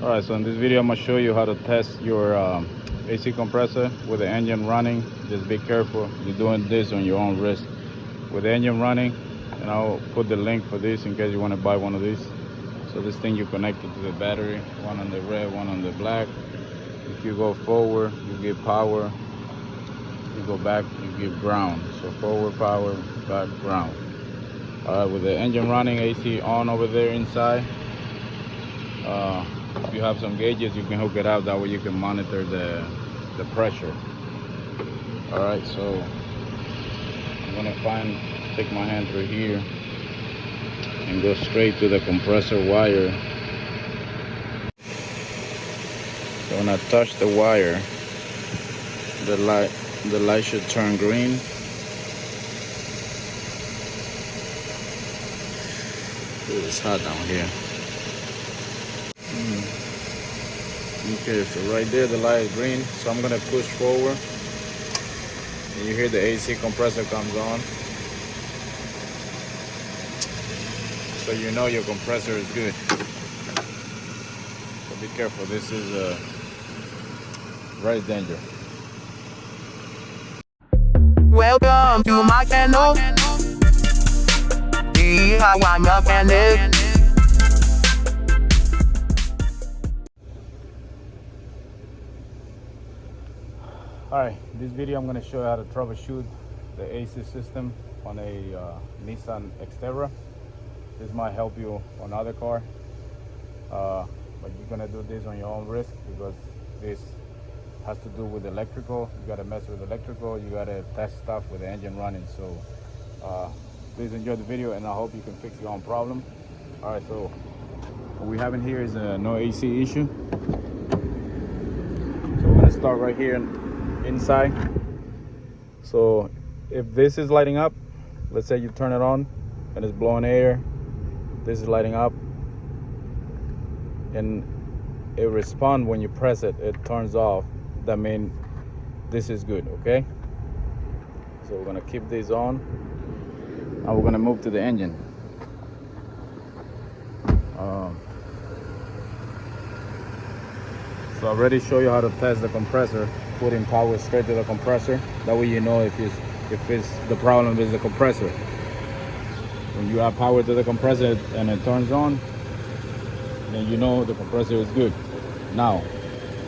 Alright, so in this video I'm going to show you how to test your AC compressor with the engine running. Just be careful, you're doing this on your own risk. With the engine running, and I'll put the link for this in case you want to buy one of these. So this thing you connect it to the battery, one on the red, one on the black. If you go forward, you give power. You go back, you give ground. So forward power, back ground. Alright, with the engine running, AC on over there inside. If you have some gauges, you can hook it up. That way you can monitor the pressure. Alright, so I'm gonna stick my hand through here and go straight to the compressor wire. So when I touch the wire, the light should turn green. Ooh, it's hot down here. Okay, so right there the light is green, so I'm gonna push forward and you hear the AC compressor comes on, so you know your compressor is good. So be careful, this is very dangerous. Welcome to my channel. DIY mechanic. Alright, this video I'm going to show you how to troubleshoot the AC system on a Nissan Xterra. This might help you on other car, but you're going to do this on your own risk because this has to do with electrical. You got to mess with electrical, you got to test stuff with the engine running. So please enjoy the video and I hope you can fix your own problem. Alright, so what we have in here is a no AC issue. So we're going to start right here inside. So if this is lighting up, let's say you turn it on and it's blowing air, this is lighting up and it responds when you press it, it turns off. That means this is good, okay? So we're gonna keep this on. Now we're gonna move to the engine. So I already showed you how to test the compressor, putting power straight to the compressor. That way you know if the problem is the compressor. When you add power to the compressor and it turns on, then you know the compressor is good. Now,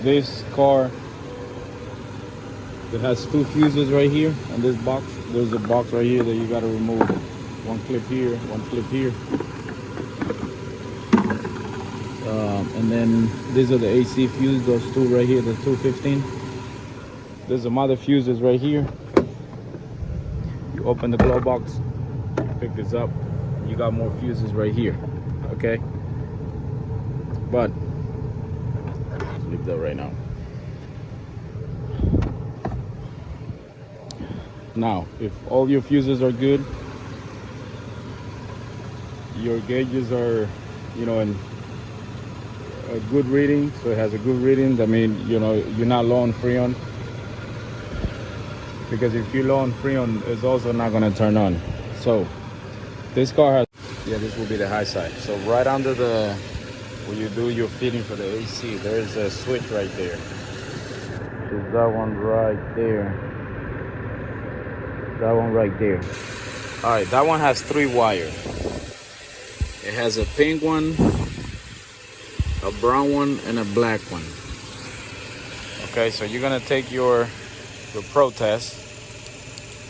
this car, it has two fuses right here on this box. There's a box right here that you gotta remove. One clip here, one clip here. And then these are the AC fuse, those two right here, the 215. There's some other fuses right here. You open the glove box, pick this up, you got more fuses right here, okay? But let's leave that right now. Now, if all your fuses are good, your gauges are, in a good reading, so it has a good reading, that means, you're not low on Freon. Because if you're low on Freon, it's also not gonna turn on. So this car has, this will be the high side. So right under where you do your fitting for the AC, there's a switch right there. There's that one right there. That one right there. All right, that one has 3 wires. It has a pink one, a brown one, and a black one. Okay, so you're gonna take your pro test,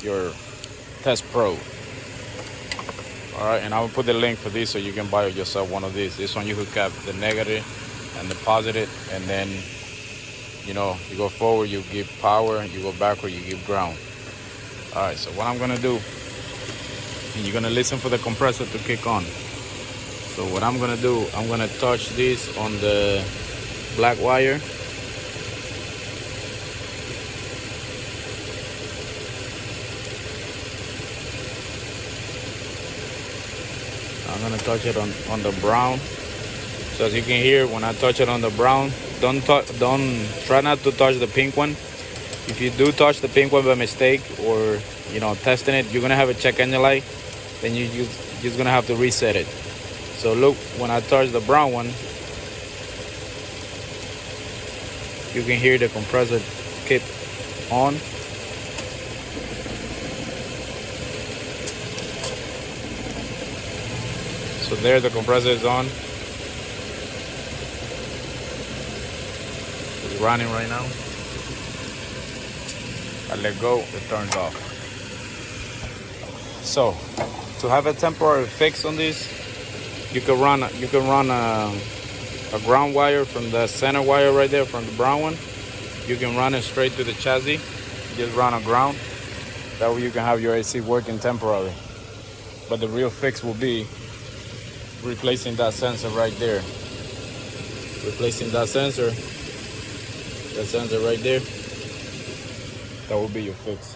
your test pro. All right, and I will put the link for this so you can buy yourself one of these. This one you hook up the negative and the positive, and then you go forward, you give power, you go backward, you give ground. All right, so what I'm gonna do, and you're gonna listen for the compressor to kick on. So what I'm gonna do, I'm gonna touch this on the black wire. I'm gonna touch it on the brown. So as you can hear, when I touch it on the brown, don't try not to touch the pink one. If you do touch the pink one by mistake, or testing it, you're gonna have a check engine light. Then you're just gonna have to reset it. So look, when I touch the brown one, You can hear the compressor kit on. So there, the compressor is on. It's running right now. I let go, it turns off. So to have a temporary fix on this, you can run a ground wire from the center wire right there, from the brown one. You can run it straight to the chassis. Just run a ground. That way you can have your AC working temporarily. But the real fix will be replacing that sensor right there. Replacing that sensor right there. That will be your fix.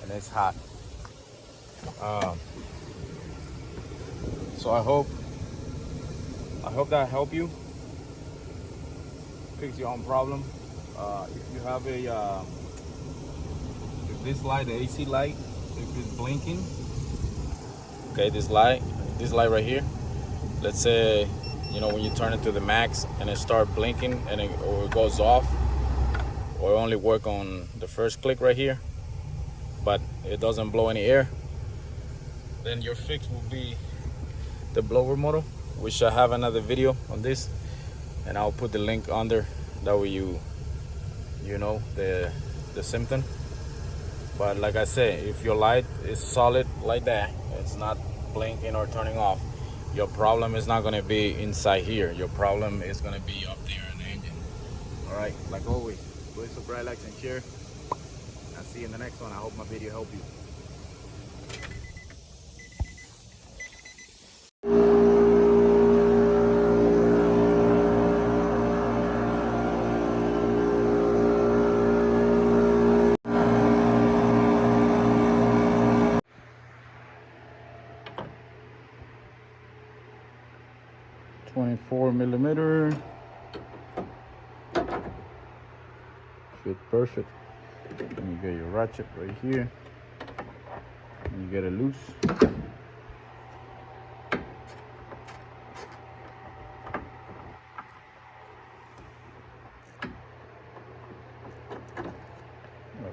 And it's hot. So I hope that helped you fix your own problem. If you have a if this light, the AC light, if it's blinking, okay, this light right here, let's say, you know, when you turn it to the max and it start blinking and or it goes off, or only work on the first click right here, but it doesn't blow any air, then your fix will be the blower motor, which I have another video on this, and I'll put the link under. That way you know the symptom. But like I say, if your light is solid like that, it's not blinking or turning off, your problem is not going to be inside here. Your problem is going to be up there in the engine. All right, like always, please subscribe, like, and share. I'll see you in the next one. I hope my video helped you. .24mm, fit perfect. Then you get your ratchet right here, and you get it loose.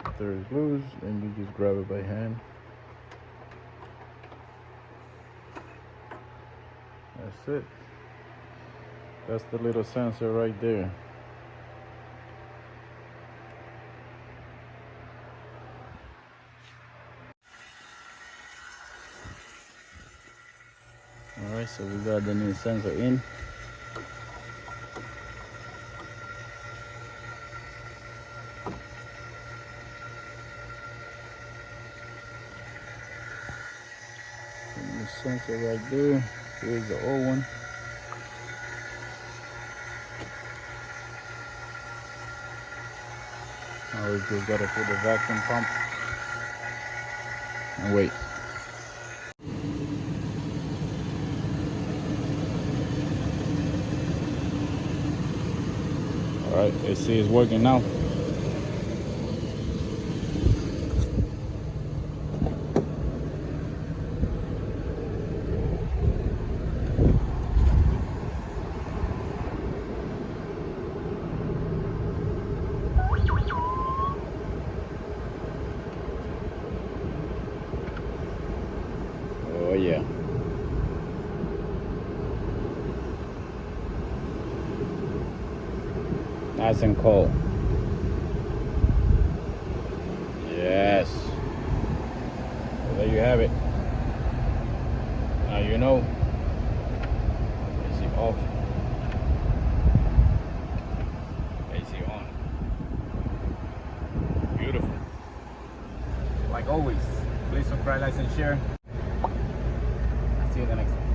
After it's loose, then you just grab it by hand. That's it. That's the little sensor right there. Alright, so we got the new sensor in. And the sensor right there. Here's the old one. Now we just gotta put the vacuum pump and wait. Alright, AC is working now. Oh yeah. Nice and cold. Yes. So there you have it. Now you know. AC off. AC on. Beautiful. Like always, please subscribe, like, and share. See you in the next one.